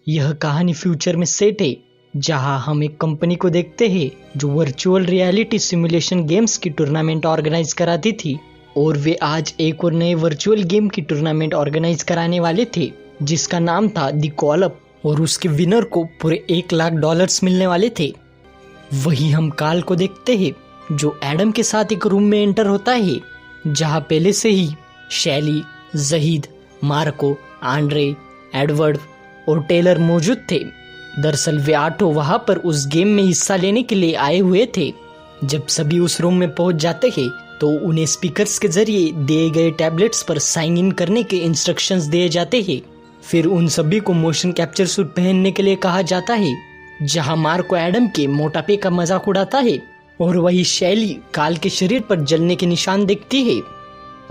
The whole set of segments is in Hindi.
यह कहानी फ्यूचर में सेट है, जहां हम एक कंपनी को देखते हैं जो वर्चुअल रियलिटी सिमुलेशन गेम्स की टूर्नामेंट ऑर्गेनाइज कराती थी। और वे आज एक और नए वर्चुअल गेम की टूर्नामेंट ऑर्गेनाइज कराने वाले थे, जिसका नाम था द कॉल अप, और उसके विनर को पूरे $1,00,000 मिलने वाले थे। वही हम काल को देखते हैं, जो एडम के साथ एक रूम में एंटर होता है, जहां पहले से ही शैली, जहीद, मार्को, आंड्रे, एडवर्ड और टेलर मौजूद थे। दरअसल वे आठों वहां पर उस गेम में हिस्सा लेने के लिए आए हुए थे। जब सभी उस रूम में पहुंच जाते हैं तो उन्हें स्पीकर्स के जरिए दिए गए टैबलेट्स पर साइन इन करने के इंस्ट्रक्शंस दिए जाते हैं। फिर उन सभी को मोशन कैप्चर सूट पहनने के लिए कहा जाता है, जहां मार्को एडम के मोटापे का मजाक उड़ाता है और वही शैली काल के शरीर पर जलने के निशान देखती है।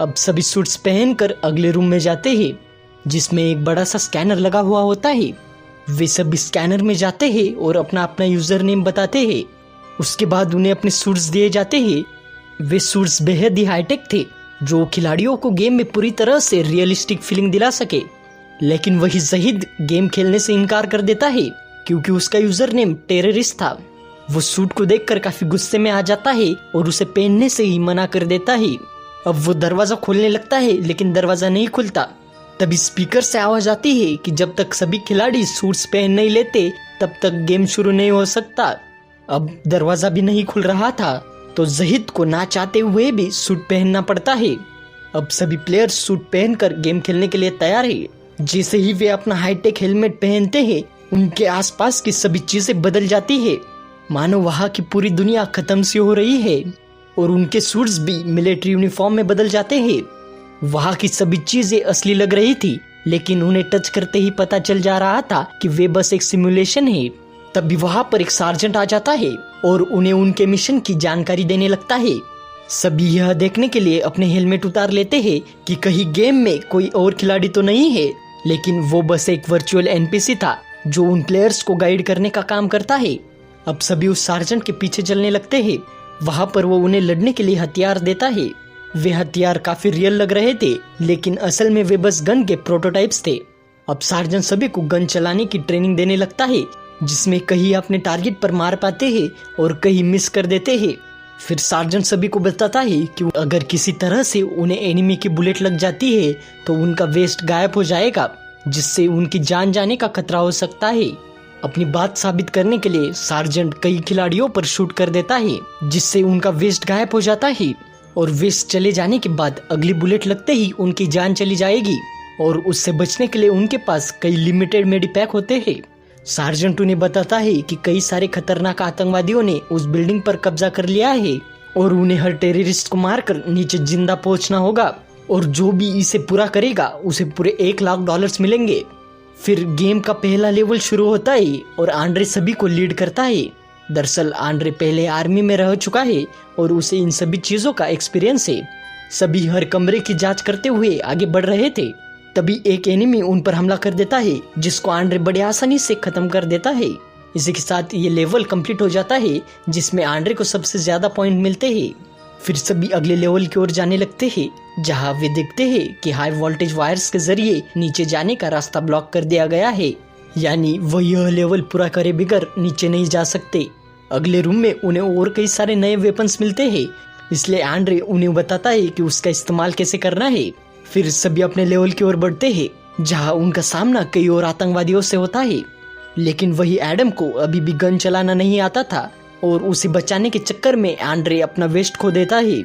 अब सभी सूट्स पहनकर अगले रूम में जाते हैं, जिसमें एक बड़ा सा स्कैनर लगा हुआ होता है। वे सभी स्कैनर में जाते हैं और अपना अपना यूजर नेम बताते हैं। उसके बाद उन्हें अपने सूट्स दिए जाते हैं। वे सूट्स बेहद ही हाईटेक थे, जो खिलाड़ियों को गेम में पूरी तरह से रियलिस्टिक फीलिंग दिला सके। लेकिन वही जहीद गेम खेलने से इनकार कर देता है, क्योंकि उसका यूजर नेम टेररिस्ट था। वो सूट को देखकर काफी गुस्से में आ जाता है और उसे पहनने से ही मना कर देता है। अब वो दरवाजा खोलने लगता है, लेकिन दरवाजा नहीं खुलता। तभी स्पीकर से आवाज आती है कि जब तक सभी खिलाड़ी सूट्स पहन नहीं लेते तब तक गेम शुरू नहीं हो सकता। अब दरवाजा भी नहीं खुल रहा था, तो जहीद को ना चाहते हुए भी सूट पहनना पड़ता है। अब सभी प्लेयर्स सूट पहनकर गेम खेलने के लिए तैयार है। जैसे ही वे अपना हाईटेक हेलमेट पहनते हैं, उनके आसपास की सभी चीजें बदल जाती है, मानो वहां की पूरी दुनिया खत्म सी हो रही है। और उनके सूट्स भी मिलिट्री यूनिफॉर्म में बदल जाते हैं। वहां की सभी चीजें असली लग रही थी, लेकिन उन्हें टच करते ही पता चल जा रहा था कि वे बस एक सिमुलेशन है। तभी वहां पर एक सार्जेंट आ जाता है और उन्हें उनके मिशन की जानकारी देने लगता है। सभी यह देखने के लिए अपने हेलमेट उतार लेते हैं कि कहीं गेम में कोई और खिलाड़ी तो नहीं है, लेकिन वो बस एक वर्चुअल एनपीसी था जो उन प्लेयर्स को गाइड करने का काम करता है। अब सभी उस सार्जेंट के पीछे चलने लगते हैं। वहां पर वो उन्हें लड़ने के लिए हथियार देता है। वे हथियार काफी रियल लग रहे थे, लेकिन असल में वे बस गन के प्रोटोटाइप्स थे। अब सार्जेंट सभी को गन चलाने की ट्रेनिंग देने लगता है, जिसमें कहीं अपने टारगेट पर मार पाते हैं और कहीं मिस कर देते हैं। फिर सार्जेंट सभी को बताता है कि अगर किसी तरह से उन्हें एनिमी की बुलेट लग जाती है तो उनका वेस्ट गायब हो जाएगा, जिससे उनकी जान जाने का खतरा हो सकता है। अपनी बात साबित करने के लिए सार्जेंट कई खिलाड़ियों पर शूट कर देता है, जिससे उनका वेस्ट गायब हो जाता है। और वेस्ट चले जाने के बाद अगली बुलेट लगते ही उनकी जान चली जाएगी, और उससे बचने के लिए उनके पास कई लिमिटेड मेडिपैक होते हैं। सार्जेंट उन्हें बताता है कि कई सारे खतरनाक आतंकवादियों ने उस बिल्डिंग पर कब्जा कर लिया है और उन्हें हर टेररिस्ट को मारकर नीचे जिंदा पहुंचना होगा, और जो भी इसे पूरा करेगा उसे पूरे $1,00,000 मिलेंगे। फिर गेम का पहला लेवल शुरू होता है और आंड्रे सभी को लीड करता है। दरअसल आंड्रे पहले आर्मी में रह चुका है और उसे इन सभी चीजों का एक्सपीरियंस है। सभी हर कमरे की जांच करते हुए आगे बढ़ रहे थे। तभी एक एनिमी उन पर हमला कर देता है, जिसको आंड्रे बड़े आसानी से खत्म कर देता है। इसी के साथ ये लेवल कंप्लीट हो जाता है, जिसमें आंड्रे को सबसे ज्यादा पॉइंट मिलते हैं। फिर सभी अगले लेवल की ओर जाने लगते हैं, जहां वे देखते हैं कि हाई वोल्टेज वायर्स के जरिए नीचे जाने का रास्ता ब्लॉक कर दिया गया है, यानी वह यह लेवल पूरा करे बगैर नीचे नहीं जा सकते। अगले रूम में उन्हें और कई सारे नए वेपन्स मिलते हैं, इसलिए आंड्रे उन्हें बताता है कि उसका इस्तेमाल कैसे करना है। फिर सभी अपने लेवल की ओर बढ़ते हैं, जहां उनका सामना कई और आतंकवादियों से होता है। लेकिन वही एडम को अभी भी गन चलाना नहीं आता था, और उसे बचाने के चक्कर में आंड्रे अपना वेस्ट खो देता है।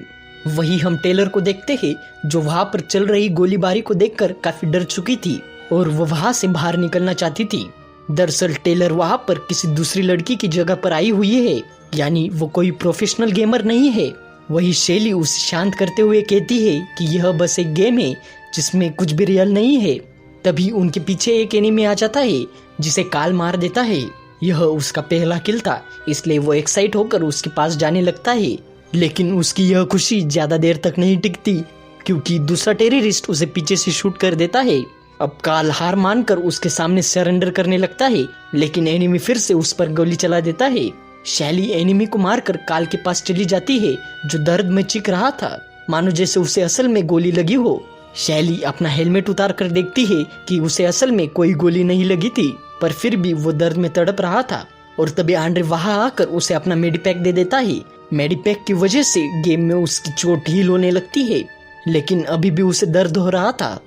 वही हम टेलर को देखते हैं, जो वहां पर चल रही गोलीबारी को देखकर काफी डर चुकी थी और वो वहां से बाहर निकलना चाहती थी। दरअसल टेलर वहां पर किसी दूसरी लड़की की जगह पर आई हुई है, यानी वो कोई प्रोफेशनल गेमर नहीं है। वही शैली उसे शांत करते हुए कहती है कि यह बस एक गेम है जिसमें कुछ भी रियल नहीं है। तभी उनके पीछे एक एनिमी आ जाता है, जिसे काल मार देता है। यह उसका पहला किल था, इसलिए वो एक्साइट होकर उसके पास जाने लगता है। लेकिन उसकी यह खुशी ज्यादा देर तक नहीं टिकती, क्योंकि दूसरा टेररिस्ट उसे पीछे से शूट कर देता है। अब काल हार मानकर उसके सामने सरेंडर करने लगता है, लेकिन एनिमी फिर से उस पर गोली चला देता है। शैली एनिमी को मारकर काल के पास चली जाती है, जो दर्द में चीख रहा था, मानो जैसे उसे असल में गोली लगी हो। शैली अपना हेलमेट उतार कर देखती है कि उसे असल में कोई गोली नहीं लगी थी। पर फिर भी वो दर्द में तड़प रहा था। और तभी आंड्रे वहां आकर उसे अपना मेडिपैक दे देता है। मेडिपैक की वजह से गेम में उसकी चोट हील होने लगती है, लेकिन अभी भी उसे दर्द हो रहा था।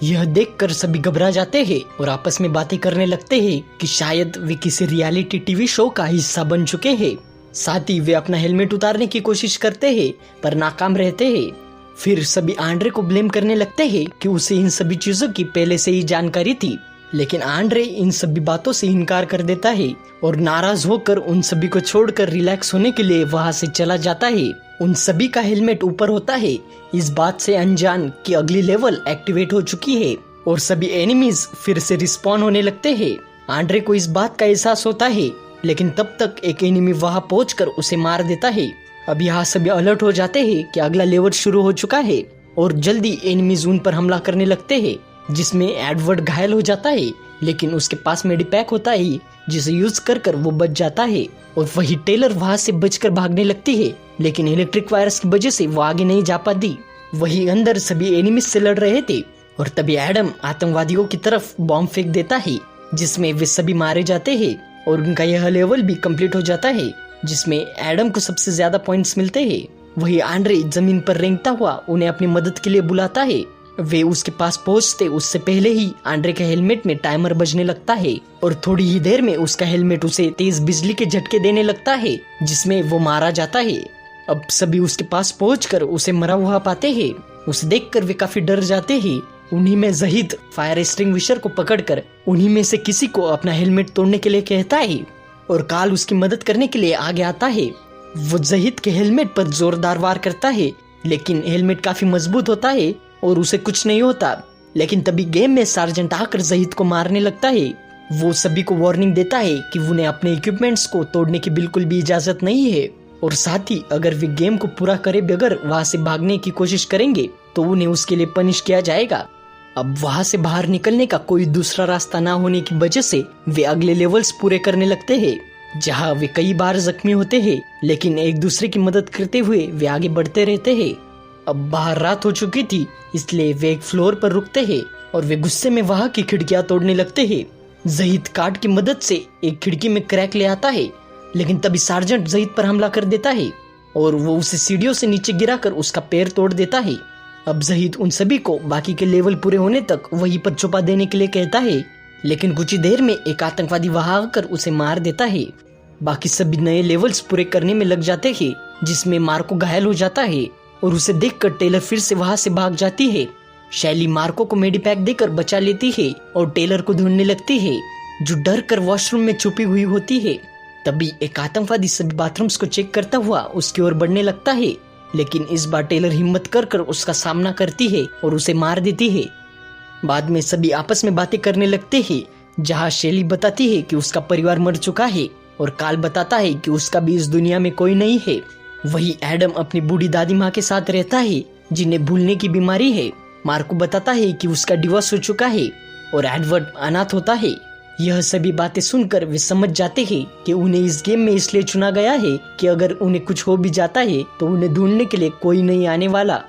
यह देखकर सभी घबरा जाते हैं और आपस में बातें करने लगते हैं कि शायद वे किसी रियलिटी टीवी शो का हिस्सा बन चुके हैं। साथ ही वे अपना हेलमेट उतारने की कोशिश करते हैं पर नाकाम रहते हैं। फिर सभी आंड्रे को ब्लेम करने लगते हैं कि उसे इन सभी चीजों की पहले से ही जानकारी थी, लेकिन आंड्रे इन सभी बातों से इनकार कर देता है और नाराज होकर उन सभी को छोड़कर रिलैक्स होने के लिए वहां से चला जाता है। उन सभी का हेलमेट ऊपर होता है, इस बात से अनजान कि अगली लेवल एक्टिवेट हो चुकी है और सभी एनिमीज फिर से रिस्पॉन होने लगते हैं। आंड्रे को इस बात का एहसास होता है, लेकिन तब तक एक एनिमी वहां पहुंचकर उसे मार देता है। अब यहाँ सभी अलर्ट हो जाते हैं कि अगला लेवल शुरू हो चुका है और जल्दी एनिमीज उन पर हमला करने लगते हैं, जिसमें एडवर्ड घायल हो जाता है, लेकिन उसके पास मेडिपैक होता है जिसे यूज कर वो बच जाता है। और वही टेलर वहां से बचकर भागने लगती है, लेकिन इलेक्ट्रिक वायरस की वजह से वो आगे नहीं जा पाती। वही अंदर सभी एनिमीज से लड़ रहे थे और तभी एडम आतंकवादियों की तरफ बॉम्ब फेंक देता है, जिसमें वे सभी मारे जाते हैं और उनका यह लेवल भी कंप्लीट हो जाता है, जिसमें एडम को सबसे ज्यादा पॉइंट्स मिलते हैं। वही आंड्रे जमीन पर रेंगता हुआ उन्हें अपनी मदद के लिए बुलाता है। वे उसके पास पहुंचते उससे पहले ही आंड्रे के हेलमेट में टाइमर बजने लगता है और थोड़ी ही देर में उसका हेलमेट उसे तेज बिजली के झटके देने लगता है, जिसमें वो मारा जाता है। अब सभी उसके पास पहुंचकर उसे मरा हुआ पाते हैं। उसे देखकर वे काफी डर जाते हैं। उन्हीं में जहीद फायर एक्सटिंग्विशर को पकड़कर उन्हीं में से किसी को अपना हेलमेट तोड़ने के लिए कहता है और काल उसकी मदद करने के लिए आगे आता है। वो जहीद के हेलमेट पर जोरदार वार करता है, लेकिन हेलमेट काफी मजबूत होता है और उसे कुछ नहीं होता। लेकिन तभी गेम में सार्जेंट आकर जहीद को मारने लगता है। वो सभी को वार्निंग देता है कि उन्हें अपने इक्विपमेंट्स को तोड़ने की बिल्कुल भी इजाजत नहीं है और साथ ही अगर वे गेम को पूरा करे बगैर वहां से भागने की कोशिश करेंगे तो उन्हें उसके लिए पनिश किया जाएगा। अब वहां से बाहर निकलने का कोई दूसरा रास्ता ना होने की वजह से वे अगले लेवल्स पूरे करने लगते हैं, जहां वे कई बार जख्मी होते हैं, लेकिन एक दूसरे की मदद करते हुए वे आगे बढ़ते रहते हैं। अब बाहर रात हो चुकी थी, इसलिए वे एक फ्लोर पर रुकते हैं और वे गुस्से में वहां की खिड़कियां तोड़ने लगते हैं। जहीद कार्ड की मदद से एक खिड़की में क्रैक ले आता है, लेकिन तभी सार्जेंट जहीद पर हमला कर देता है और वो उसे सीढ़ियों से नीचे गिराकर उसका पैर तोड़ देता है। अब जहीद उन सभी को बाकी के लेवल पूरे होने तक वहीं पर छुपा देने के लिए कहता है, लेकिन कुछ ही देर में एक आतंकवादी वहां आकर उसे मार देता है। बाकी सभी नए लेवल्स पूरे करने में लग जाते हैं, जिसमें मार्को घायल हो जाता है और उसे देखकर टेलर फिर से वहां से भाग जाती है। शैली मार्को को मेडिपैक देकर बचा लेती है और टेलर को ढूंढने लगती है, जो डर कर वॉशरूम में छुपी हुई होती है। तभी एक आतंकवादी सभी बाथरूम्स को चेक करता हुआ उसकी ओर बढ़ने लगता है, लेकिन इस बार टेलर हिम्मत कर उसका सामना करती है और उसे मार देती है। बाद में सभी आपस में बातें करने लगते हैं, जहां शैली बताती है कि उसका परिवार मर चुका है और काल बताता है कि उसका भी इस दुनिया में कोई नहीं है। वही एडम अपनी बूढ़ी दादी माँ के साथ रहता है, जिन्हें भूलने की बीमारी है। मार्को बताता है कि उसका डिवोर्स हो चुका है और एडवर्ड अनाथ होता है। यह सभी बातें सुनकर वे समझ जाते हैं कि उन्हें इस गेम में इसलिए चुना गया है कि अगर उन्हें कुछ हो भी जाता है तो उन्हें ढूंढने के लिए कोई नहीं आने वाला।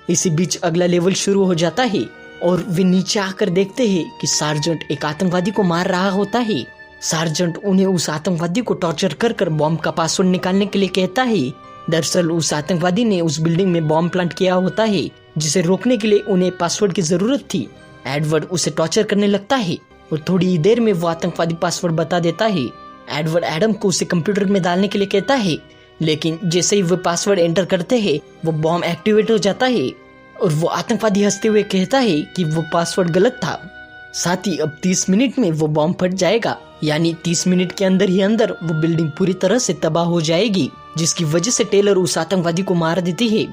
इसी बीच अगला लेवल शुरू हो जाता है और वे नीचे आकर देखते हैं कि सार्जेंट एक आतंकवादी को मार रहा होता है। सार्जेंट उन्हें उस आतंकवादी को टॉर्चर कर बॉम्ब का पासवर्ड निकालने के लिए कहता है। दरअसल उस आतंकवादी ने उस बिल्डिंग में बॉम्ब प्लांट किया होता है, जिसे रोकने के लिए उन्हें पासवर्ड की जरूरत थी। एडवर्ड उसे टॉर्चर करने लगता है और थोड़ी ही देर में वो आतंकवादी पासवर्ड बता देता है। एडवर्ड एडम को उसे कंप्यूटर में डालने के लिए कहता है, लेकिन जैसे ही वो पासवर्ड एंटर करते हैं वो बॉम्ब एक्टिवेट हो जाता है और वो आतंकवादी हंसते हुए कहता है कि वो पासवर्ड गलत था। साथ ही अब 30 मिनट में वो बॉम्ब फट जाएगा, यानी 30 मिनट के अंदर ही अंदर वो बिल्डिंग पूरी तरह से तबाह हो जाएगी, जिसकी वजह से टेलर उस आतंकवादी को मार देती है।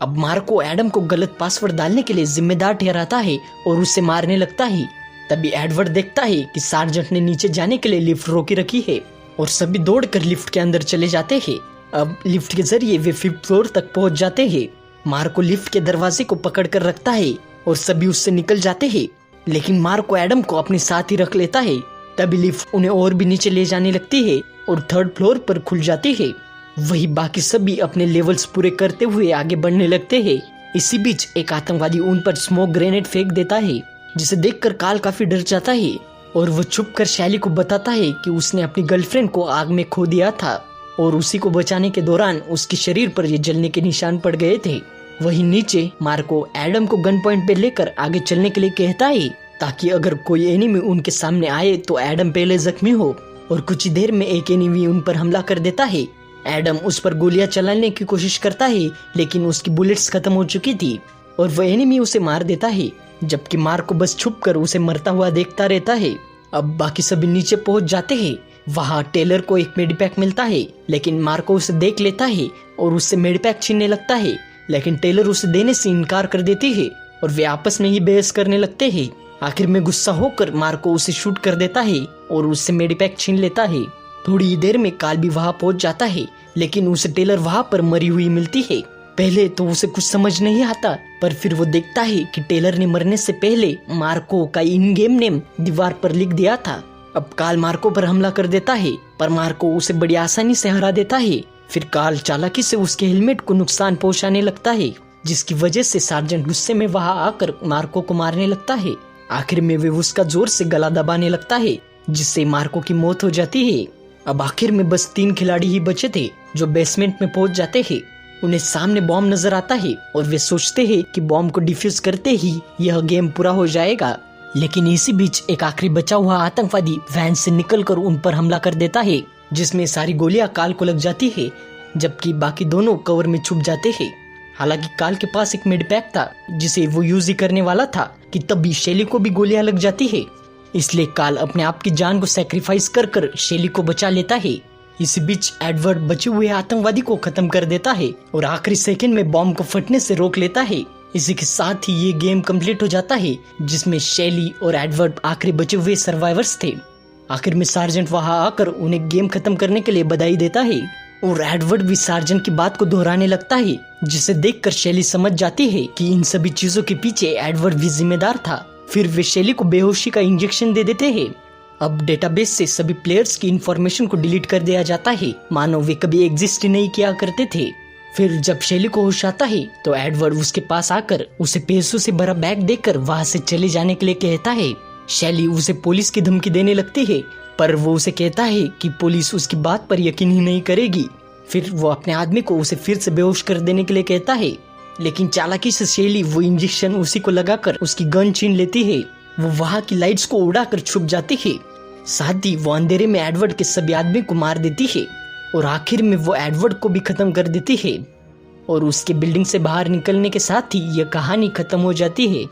अब मार्को एडम को गलत पासवर्ड डालने के लिए जिम्मेदार ठहराता है और उसे मारने लगता है। तभी एडवर्ड देखता है कि सार्जेंट ने नीचे जाने के लिए लिफ्ट रोकी रखी है और सभी दौड़कर लिफ्ट के अंदर चले जाते हैं। अब लिफ्ट के जरिए वे 5th फ्लोर तक पहुंच जाते हैं। मार्को लिफ्ट के दरवाजे को पकड़ कर रखता है और सभी उससे निकल जाते हैं, लेकिन मार्को एडम को अपने साथ ही रख लेता है। तभी लिफ्ट उन्हें और भी नीचे ले जाने लगती है और 3rd फ्लोर पर खुल जाती है। वही बाकी सभी अपने लेवल्स पूरे करते हुए आगे बढ़ने लगते हैं। इसी बीच एक आतंकवादी उन पर स्मोक ग्रेनेड फेंक देता है, जिसे देखकर काल काफी डर जाता है। और वो छुप कर शैली को बताता है कि उसने अपनी गर्लफ्रेंड को आग में खो दिया था और उसी को बचाने के दौरान उसके शरीर पर ये जलने के निशान पड़ गए थे। वहीं नीचे मार्को एडम को गन पॉइंट पे लेकर आगे चलने के लिए कहता है ताकि अगर कोई एनिमी उनके सामने आए तो एडम पहले जख्मी हो। और कुछ ही देर में एक एनिमी उन पर हमला कर देता है। एडम उस पर गोलियां चलाने की कोशिश करता है लेकिन उसकी बुलेट्स खत्म हो चुकी थी और वह एनिमी उसे मार देता है, जबकि मार्को बस छुप कर उसे मरता हुआ देखता रहता है। अब बाकी सभी नीचे पहुंच जाते हैं। वहाँ टेलर को एक मेडिपैक मिलता है लेकिन मार्को उसे देख लेता है और उससे मेडिपैक छीनने लगता है, लेकिन टेलर उसे देने से इनकार कर देती है और वे आपस में ही बहस करने लगते हैं। आखिर में गुस्सा होकर मार्को उसे शूट कर देता है और उससे मेडिपैक छीन लेता है। थोड़ी ही देर में काल भी वहाँ पहुंच जाता है लेकिन उसे टेलर वहाँ पर मरी हुई मिलती है। पहले तो उसे कुछ समझ नहीं आता, पर फिर वो देखता है कि टेलर ने मरने से पहले मार्को का इन गेम नेम दीवार पर लिख दिया था। अब काल मार्को पर हमला कर देता है पर मार्को उसे बड़ी आसानी से हरा देता है। फिर काल चालाकी से उसके हेलमेट को नुकसान पहुंचाने लगता है, जिसकी वजह से सार्जेंट गुस्से में वहां आकर मार्को को मारने लगता है। आखिर में वे उसका जोर से गला दबाने लगता है जिससे मार्को की मौत हो जाती है। अब आखिर में बस 3 खिलाड़ी ही बचे थे जो बेसमेंट में पहुंच जाते हैं। उन्हें सामने बॉम्ब नजर आता है और वे सोचते हैं कि बॉम्ब को डिफ्यूज करते ही यह गेम पूरा हो जाएगा। लेकिन इसी बीच एक आखिरी बचा हुआ आतंकवादी वैन से निकलकर उन पर हमला कर देता है, जिसमें सारी गोलियां काल को लग जाती है, जबकि बाकी दोनों कवर में छुप जाते हैं। हालांकि काल के पास एक मेडपैक था जिसे वो यूज ही करने वाला था कि तभी शैली को भी गोलियां लग जाती है। इसलिए काल अपने आप की जान को सैक्रिफाइस कर शैली को बचा लेता है। इसी बीच एडवर्ड बचे हुए आतंकवादी को खत्म कर देता है और आखिरी सेकंड में बॉम्ब को फटने से रोक लेता है। इसी के साथ ही ये गेम कंप्लीट हो जाता है, जिसमें शैली और एडवर्ड आखिरी बचे हुए सर्वाइवर्स थे। आखिर में सार्जेंट वहां आकर उन्हें गेम खत्म करने के लिए बधाई देता है और एडवर्ड भी सार्जेंट की बात को दोहराने लगता है, जिसे देखकर शैली समझ जाती है कि इन सभी चीजों के पीछे एडवर्ड भी जिम्मेदार था। फिर वे शैली को बेहोशी का इंजेक्शन दे देते हैं। अब डेटाबेस से सभी प्लेयर्स की इंफॉर्मेशन को डिलीट कर दिया जाता है, मानो वे कभी एग्जिस्ट नहीं किया करते थे। फिर जब शैली को होश आता है तो एडवर्ड उसके पास आकर उसे पैसों से भरा बैग देकर वहां से चले जाने के लिए कहता है। शैली उसे पुलिस की धमकी देने लगती है, पर वो उसे कहता है कि पुलिस उसकी बात पर यकीन ही नहीं करेगी। फिर वो अपने आदमी को उसे फिर से बेहोश कर देने के लिए कहता है, लेकिन चालाकी से शैली वो इंजेक्शन उसी को लगाकर उसकी गन छीन लेती है। वो वहां की लाइट्स को उड़ाकर छुप जाती है। साथ ही वो अंधेरे में एडवर्ड के सभी आदमी को मार देती है और आखिर में वो एडवर्ड को भी खत्म कर देती है और उसके बिल्डिंग से बाहर निकलने के साथ ही यह कहानी खत्म हो जाती है।